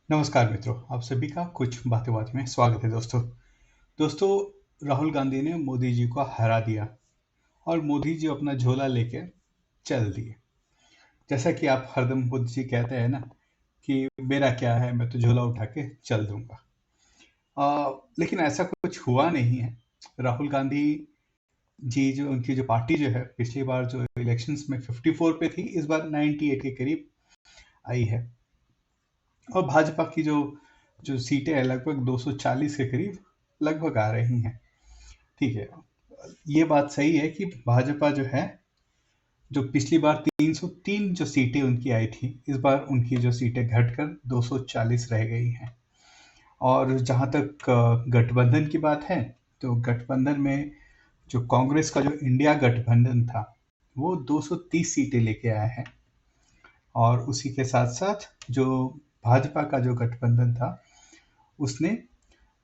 नमस्कार मित्रों, आप सभी का कुछ बातें बातें में स्वागत है दोस्तों। दोस्तों, राहुल गांधी ने मोदी जी को हरा दिया और मोदी जी अपना झोला लेके चल दिए। जैसा कि आप हरदम मोदी जी कहते हैं ना कि मेरा क्या है, मैं तो झोला उठा के चल दूंगा। लेकिन ऐसा कुछ हुआ नहीं है। राहुल गांधी जी जो उनकी जो पार्टी जो है, पिछली बार जो इलेक्शंस में 54 पे थी, इस बार 98 के करीब आई है। और भाजपा की जो जो सीटें हैं लगभग 240 के करीब लगभग आ रही हैं। ठीक है, ये बात सही है कि भाजपा जो है, जो पिछली बार 303 जो सीटें उनकी आई थी, इस बार उनकी जो सीटें घटकर 240 रह गई हैं। और जहां तक गठबंधन की बात है, तो गठबंधन में जो कांग्रेस का जो इंडिया गठबंधन था, वो 230 सीटें लेके आया है। और उसी के साथ साथ जो भाजपा का जो गठबंधन था, उसने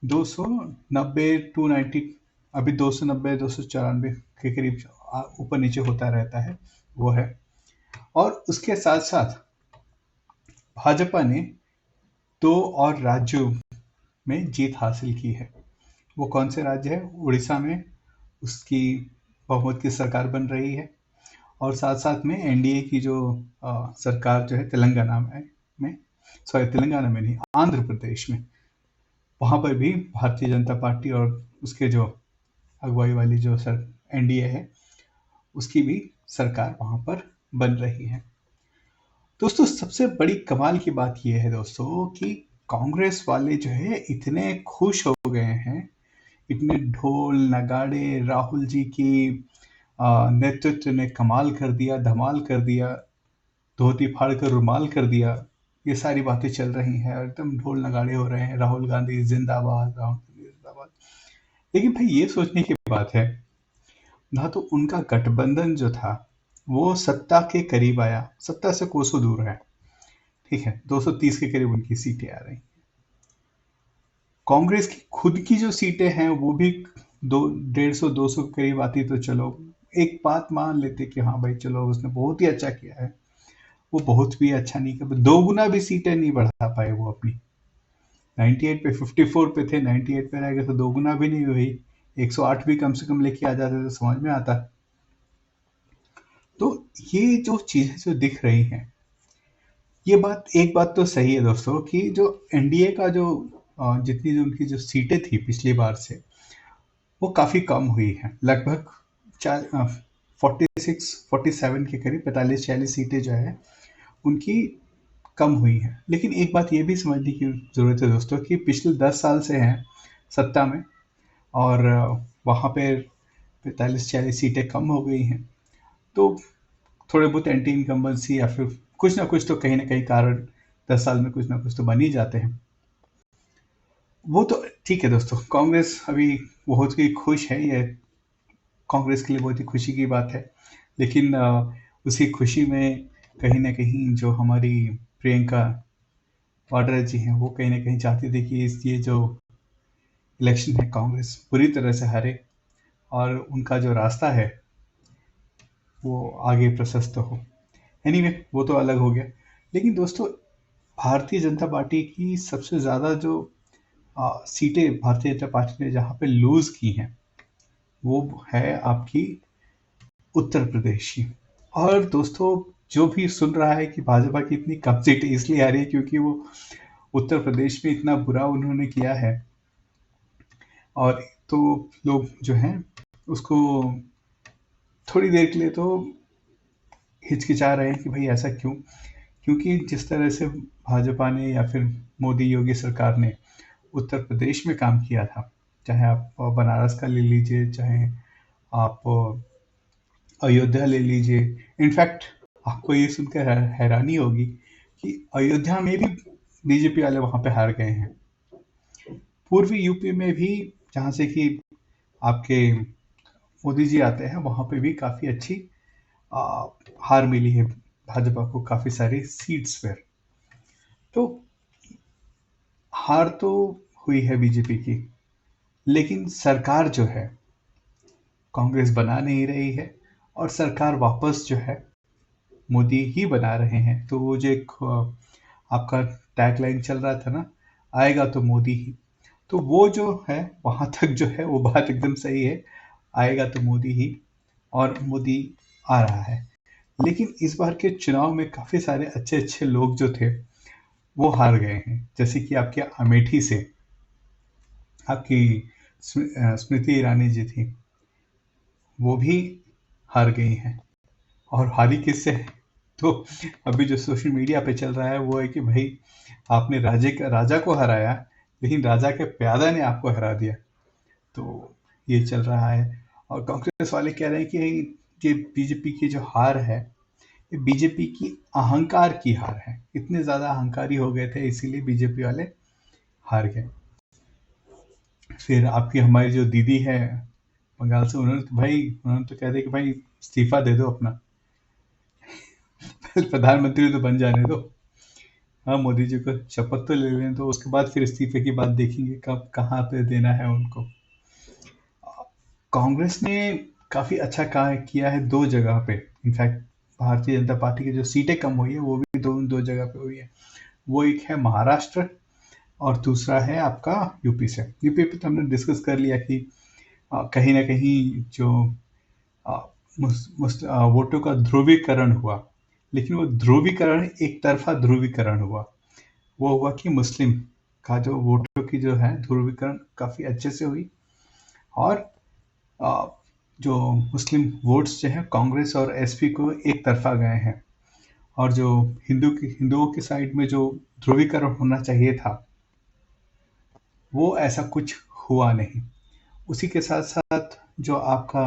290 टू 90, अभी 290 294 के करीब ऊपर नीचे होता रहता है, वो है। और उसके साथ साथ भाजपा ने दो और राज्यों में जीत हासिल की है। वो कौन से राज्य है? उड़ीसा में उसकी बहुमत की सरकार बन रही है। और साथ साथ में एनडीए की जो सरकार जो है तेलंगाना में सॉरी, तेलंगाना में नहीं, आंध्र प्रदेश में, वहाँ पर भी भारतीय जनता पार्टी और उसके जो अगुवाई वाली जो सर एनडीए है, उसकी भी सरकार वहाँ पर बन रही है। दोस्तों, सबसे बड़ी कमाल की बात यह है दोस्तों कि कांग्रेस वाले जो है इतने खुश हो गए हैं, इतने ढोल नगाड़े, राहुल जी की नेतृत्व ने कमाल कर दिया, धमाल कर दिया, धोती फाड़ कर रुमाल कर दिया, ये सारी बातें चल रही हैं, एकदम ढोल नगाड़े हो रहे हैं, राहुल गांधी जिंदाबाद, राहुल गांधी जिंदाबाद। लेकिन भाई, ये सोचने की बात है ना, तो उनका गठबंधन जो था वो सत्ता के करीब आया, सत्ता से कोसों दूर है। ठीक है, 230 के करीब उनकी सीटें आ रही। कांग्रेस की खुद की जो सीटें हैं वो भी दो 150 200 के करीब आती तो चलो एक बात मान लेते कि हाँ भाई, चलो उसने बहुत ही अच्छा किया है। वो बहुत भी अच्छा नहीं कर, दो गुना भी सीटें नहीं बढ़ा पाए वो अपनी। 98 पे 54 पे थे, 98 पे रह गए तो दो गुना भी नहीं हुई। 108 भी कम से कम लेके आ जाते तो समझ में आता। तो ये जो चीजें जो दिख रही हैं, ये बात, एक बात तो सही है दोस्तों कि जो एनडीए का जो जितनी जो उनकी जो सीटें थी पिछली बार से, वो काफी कम हुई है। लगभग 46 47 के करीब, 45 46 सीटें जो है उनकी कम हुई है। लेकिन एक बात ये भी समझने की जरूरत है दोस्तों कि पिछले 10 साल से हैं सत्ता में, और वहां पे 45 46 सीटें कम हो गई हैं। तो थोड़े बहुत एंटी इनकम्बेंसी या फिर कुछ ना कुछ तो कहीं ना कहीं कारण 10 साल में कुछ ना कुछ तो बन ही जाते हैं। वो तो ठीक है दोस्तों, कांग्रेस अभी बहुत ही खुश है, ये कांग्रेस के लिए बहुत ही खुशी की बात है। लेकिन उसी खुशी में कहीं ना कहीं जो हमारी प्रियंका वाड्रा जी हैं, वो कहीं ना कहीं चाहती थी कि ये जो इलेक्शन है कांग्रेस पूरी तरह से हारे और उनका जो रास्ता है वो आगे प्रशस्त हो। एनीवे, वो तो अलग हो गया। लेकिन दोस्तों, भारतीय जनता पार्टी की सबसे ज़्यादा जो सीटें भारतीय जनता पार्टी ने जहाँ पे लूज की हैं, वो है आपकी उत्तर प्रदेश की। और दोस्तों, जो भी सुन रहा है कि भाजपा की इतनी कम सीटें इसलिए आ रही है क्योंकि वो उत्तर प्रदेश में इतना बुरा उन्होंने किया है, और तो लोग जो हैं उसको थोड़ी देर के लिए तो हिचकिचा रहे हैं कि भाई ऐसा क्यों। क्योंकि जिस तरह से भाजपा ने या फिर मोदी योगी सरकार ने उत्तर प्रदेश में काम किया था, चाहे आप बनारस का ले लीजिए, चाहे आप अयोध्या ले लीजिए। इनफैक्ट आपको ये सुनकर हैरानी होगी कि अयोध्या में भी बीजेपी वाले वहां पे हार गए हैं। पूर्वी यूपी में भी, जहां से कि आपके मोदी जी आते हैं, वहां पे भी काफी अच्छी आ, हार मिली है भाजपा को काफी सारी सीट्स पर। तो हार तो हुई है बीजेपी की, लेकिन सरकार जो है कांग्रेस बना नहीं रही है, और सरकार वापस जो है मोदी ही बना रहे हैं। तो वो जो एक आपका टैगलाइन चल रहा था ना, आएगा तो मोदी ही। तो वो जो है वहाँ तक जो है वो बात एकदम सही है, आएगा तो मोदी ही, और मोदी आ रहा है। लेकिन इस बार के चुनाव में काफ़ी सारे अच्छे अच्छे लोग जो थे वो हार गए हैं। जैसे कि आपके अमेठी से आपकी स्मृति ईरानी जी थी, वो भी हार गई हैं। और हारी किससे है? तो अभी जो सोशल मीडिया पे चल रहा है वो है कि भाई आपने राजा को हराया, लेकिन राजा के प्यादा ने आपको हरा दिया। तो ये चल रहा है। और कांग्रेस वाले कह रहे हैं कि ये बीजेपी की जो हार है, ये बीजेपी की अहंकार की हार है। इतने ज्यादा अहंकारी हो गए थे, इसीलिए बीजेपी वाले हार गए। फिर आपकी हमारी जो दीदी है बंगाल से, उन्होंने तो कह दिया कि भाई इस्तीफा दे दो अपना, प्रधानमंत्री तो बन जाने दो। हाँ, मोदी जी को शपथ तो ले लें, तो उसके बाद फिर इस्तीफे की बात देखेंगे कब कहाँ पे देना है उनको। कांग्रेस ने काफी अच्छा कार्य किया है दो जगह पे। इनफैक्ट भारतीय जनता पार्टी की जो सीटें कम हुई है वो भी दो दो जगह पे हुई है। वो एक है महाराष्ट्र और दूसरा है आपका यूपी से। यूपी पे तो हमने डिस्कस कर लिया कि कहीं ना कहीं जो वोटों का ध्रुवीकरण हुआ, लेकिन वो ध्रुवीकरण एक तरफा ध्रुवीकरण हुआ। वो हुआ कि मुस्लिम का जो वोटों की जो है ध्रुवीकरण काफी अच्छे से हुई, और अ, जो मुस्लिम वोट्स जो हैं कांग्रेस और एसपी को एक तरफा गए हैं। और जो हिंदुओं की साइड में जो ध्रुवीकरण होना चाहिए था, वो ऐसा कुछ हुआ नहीं। उसी के साथ साथ जो आपका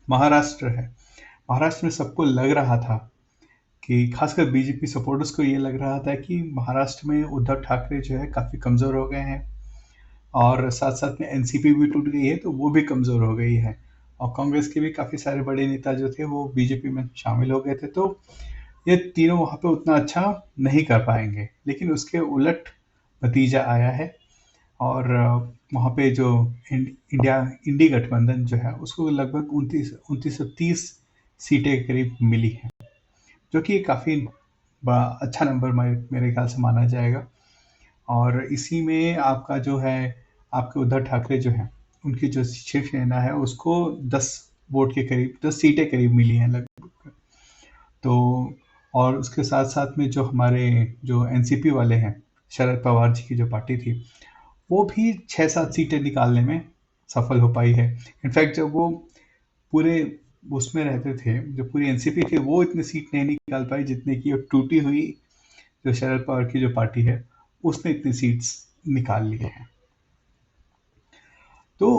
महाराष्ट्र है, महाराष्ट्र में सबको लग रहा था कि खासकर बीजेपी सपोर्टर्स को ये लग रहा था कि महाराष्ट्र में उद्धव ठाकरे जो है काफ़ी कमज़ोर हो गए हैं, और साथ साथ में एनसीपी भी टूट गई है, तो वो भी कमज़ोर हो गई है। और कांग्रेस के भी काफ़ी सारे बड़े नेता जो थे वो बीजेपी में शामिल हो गए थे। तो ये तीनों वहाँ पे उतना अच्छा नहीं कर पाएंगे। लेकिन उसके उलट नतीजा आया है, और वहाँ पे जो इंडी गठबंधन जो है उसको लगभग 29 सीटें के करीब मिली हैं, जो कि काफ़ी बड़ा अच्छा नंबर मेरे ख्याल से माना जाएगा। और इसी में आपका जो है आपके उद्धव ठाकरे जो है उनकी जो शिवसेना है उसको 10 सीटें करीब मिली हैं लगभग। तो और उसके साथ साथ में जो हमारे जो एनसीपी वाले हैं, शरद पवार जी की जो पार्टी थी, वो भी 6-7 सीटें निकालने में सफल हो पाई है। इनफैक्ट जब वो पूरे उसमें रहते थे, जो पूरी एनसीपी थी, वो इतनी सीट नहीं निकाल पाई जितने की टूटी हुई जो शरद पवार की जो पार्टी है उसने इतनी सीट्स निकाल लिए हैं। तो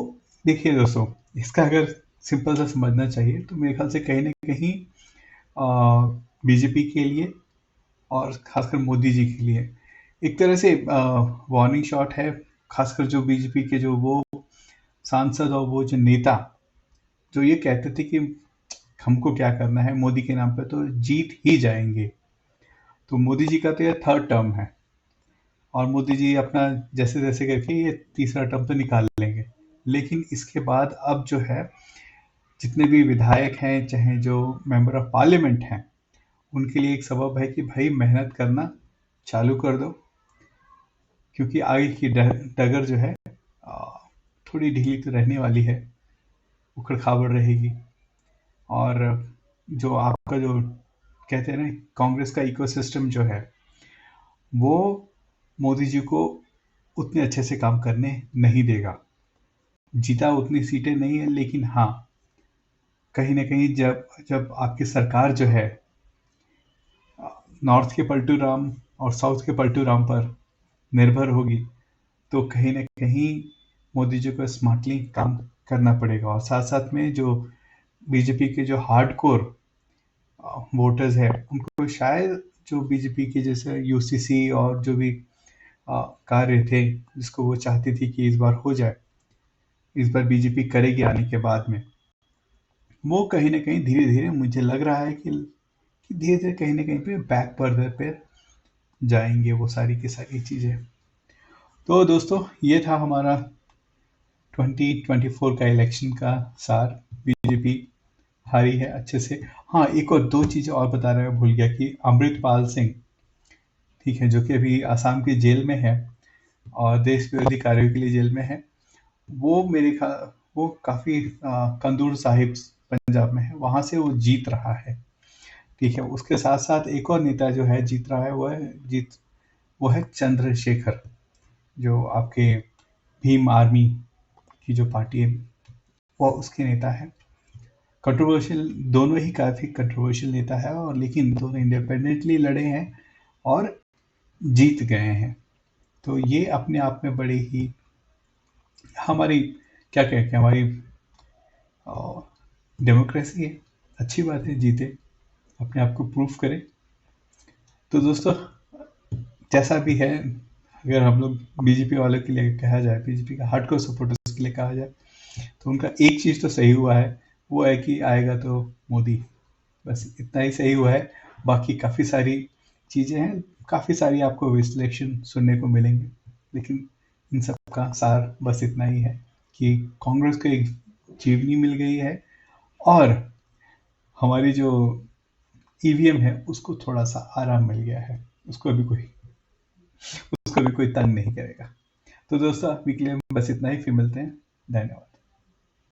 देखिए दोस्तों, इसका अगर सिंपल सा समझना चाहिए तो मेरे ख्याल से कहीं ना कहीं बीजेपी के लिए और खासकर मोदी जी के लिए एक तरह से वार्निंग शॉट है। खासकर जो बीजेपी के जो वो सांसद और वो जो नेता जो ये कहते थे कि हमको क्या करना है मोदी के नाम पे, तो जीत ही जाएंगे। तो मोदी जी का तो ये थर्ड टर्म है, और मोदी जी अपना जैसे जैसे करके ये तीसरा टर्म तो निकाल लेंगे। लेकिन इसके बाद अब जो है जितने भी विधायक हैं चाहे जो मेंबर ऑफ पार्लियामेंट हैं, उनके लिए एक सबब है कि भाई मेहनत करना चालू कर दो, क्योंकि आगे की डगर जो है थोड़ी ढीली तो रहने वाली है, उखड़ खाबड़ रहेगी। और जो आपका जो कहते हैं ना कांग्रेस का इकोसिस्टम जो है वो मोदी जी को उतने अच्छे से काम करने नहीं देगा। जीता उतनी सीटें नहीं है, लेकिन हाँ कहीं ना कहीं जब जब आपकी सरकार जो है नॉर्थ के पलटू राम और साउथ के पलटू राम पर निर्भर होगी, तो कहीं ना कहीं मोदी जी को स्मार्टली काम करना पड़ेगा। और साथ साथ में जो बीजेपी के जो हार्डकोर वोटर्स है उनको शायद जो बीजेपी के जैसे यूसीसी और जो भी कार्य थे जिसको वो चाहती थी कि इस बार हो जाए, इस बार बीजेपी करेगी आने के बाद में, वो कहीं ना कहीं धीरे धीरे मुझे लग रहा है कि धीरे धीरे कहीं ना कहीं पे बैक बर्नर पे जाएंगे वो सारी की सारी चीज़ें। तो दोस्तों ये था हमारा 2024 का इलेक्शन का सार। बीजेपी हारी है अच्छे से। हाँ, एक और दो चीज़ें और बता रहा मैं भूल गया कि अमृतपाल सिंह ठीक है, जो कि अभी आसाम की जेल में है और देश विरोधी कार्यों के लिए जेल में है। वो काफी कंदूर साहिब पंजाब में है, वहां से वो जीत रहा है। ठीक है, उसके साथ साथ एक और नेता जो है जीत रहा है, वो है चंद्रशेखर, जो आपके भीम आर्मी की जो पार्टी है वो उसके नेता है। कंट्रोवर्शियल, दोनों ही काफी कंट्रोवर्शियल नेता है, और लेकिन दोनों इंडिपेंडेंटली लड़े हैं और जीत गए हैं। तो ये अपने आप में बड़ी ही हमारी, क्या कहें कि हमारी डेमोक्रेसी है, अच्छी बात है, जीते, अपने आप को प्रूफ करें। तो दोस्तों, जैसा भी है, अगर हम लोग बीजेपी वालों के लिए कहा जाए, बीजेपी का हार्डकोर सपोर्टर्स के लिए कहा जाए, तो उनका एक चीज तो सही हुआ है, वो है कि आएगा तो मोदी, बस इतना ही सही हुआ है। बाकी काफी सारी चीजें हैं, काफी सारी आपको विश्लेषण सुनने को मिलेंगे, लेकिन इन सब का सार बस इतना ही है कि कांग्रेस को एक जीवनी मिल गई है, और हमारी जो ईवीएम है उसको थोड़ा सा आराम मिल गया है, उसको भी कोई तंग नहीं करेगा। तो दोस्तों, अभी के लिए बस इतना ही, फिर मिलते हैं। धन्यवाद।